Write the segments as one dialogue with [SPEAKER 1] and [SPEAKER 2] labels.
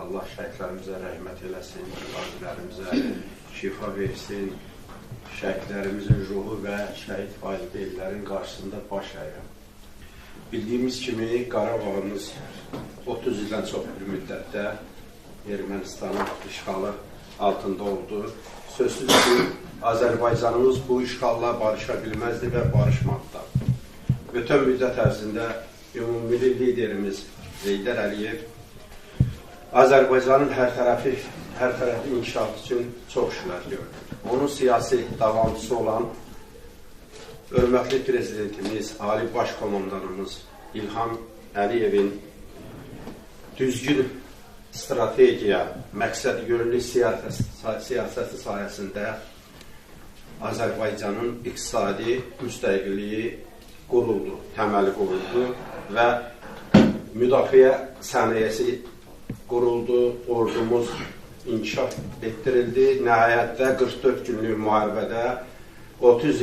[SPEAKER 1] Allah şəhidlərimizə rəhmət eləsin, qazilərimizə şifa versin, şəhidlərimizin ruhu və şəhid valideynlərin qarşısında baş əyirəm. Bildiyimiz kimi, Qarabağımız 30 ildən çox bir müddətdə Ermənistanın işğalı altında oldu. Sözsüz ki, Azərbaycanımız bu işğalla barışa bilməzdi və barışmadı da. Ötən müddət ərzində ümumilli liderimiz Heydər Əliyev Azərbaycanın hər tərəfi inkişaf üçün çox işlər gördü. Onun siyasi davamçısı olan hörmətli prezidentimiz, Ali Baş Komandanımız İlham Əliyevin düzgün strategiya, məqsəd yönlü siyasəti sayəsində Azərbaycanın iqtisadi müstəqilliyi quruldu, təməli quruldu və müdafiə sənayesi quruldu, ordumuz inkişaf etdirildi. Nəhayətdə 44 günlük müharibədə 30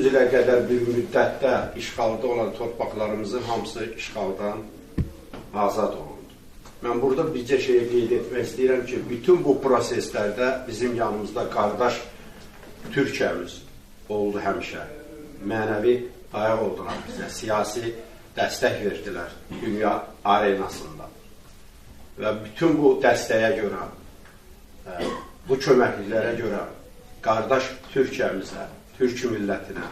[SPEAKER 1] ilə qədər bir müddətdə işğalda olan torpaqlarımızın hamısı işğaldan azad olundu. Mən burada bircə şeyi qeyd etmək istəyirəm ki, bütün bu proseslərdə bizim yanımızda qardaş Türkiyəmiz oldu həmişə. Mənəvi ayaq oldular bizə, siyasi dəstək verdilər dünya arenasında. Və bütün bu dəstəyə görə, bu köməkliklərə görə qardaş Türkiyəmizə, Türk millətinə,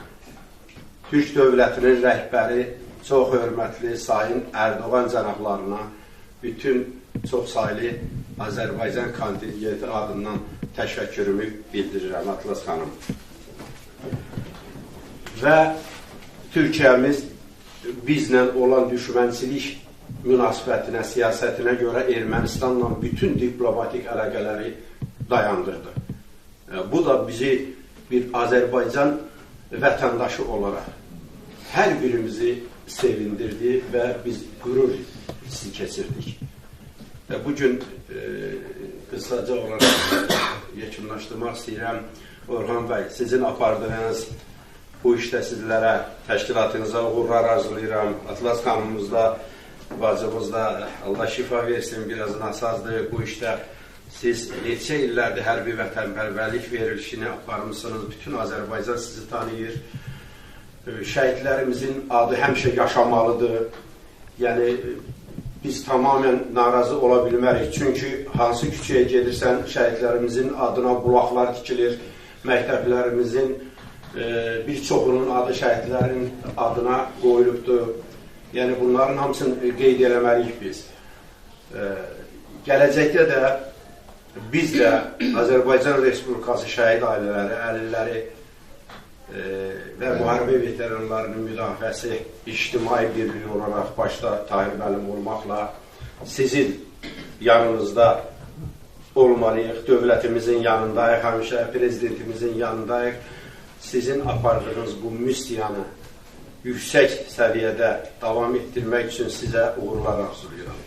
[SPEAKER 1] Türk dövlətinin rəhbəri, çox hörmətli Sayın Ərdoğan cənablarına, bütün çox saylı Azərbaycan kontingenti adından təşəkkürümü bildirirəm, Atlas xanım. Və Türkiyəmiz bizlə olan düşmənçilik münasibətinə, siyasətinə görə Ermənistanla bütün diplomatik əlaqələri dayandırdı. Bu da bizi bir Azərbaycan vətəndaşı olaraq hər birimizi sevindirdi və biz qürur hissi keçirdik. Bugün qısaca olaraq yekunlaşdırmaq istəyirəm. Orhan bəy, sizin apardığınız bu işdə sizlərə, təşkilatınıza uğurlar arzulayıram. Atlas xanımımız da, bacımız da Allah şifa versin, biraz nasazdır bu işdə. Siz neçə illərdir hərbi vətənpərvərlik verilişini aparmışsınız, bütün Azərbaycan sizi tanıyır. Şəhidlərimizin adı həmişə yaşamalıdır. Yəni, biz tamamən narazı ola bilmərik. Çünki hansı küçəyə gedirsən, şəhidlərimizin adına bulaqlar tikilir, məktəblərimizin bir çoxunun adı şəhidlərin adına qoyulubdur. Yəni, bunların hamısını qeyd eləməliyik biz. Gələcəkdə də biz də Azərbaycan Respublikası şəhid ailələri, əlilləri və müharibə veteranlarının müdafiəsi ictimai birliyi olaraq başda Tahir müəllim olmaqla sizin yanınızda olmalıyıq, dövlətimizin yanındayıq, həmişə prezidentimizin yanındayıq. Sizin apardığınız bu missiyanı yüksək səviyyədə davam etdirmək üçün sizə uğurlar arzulayıram.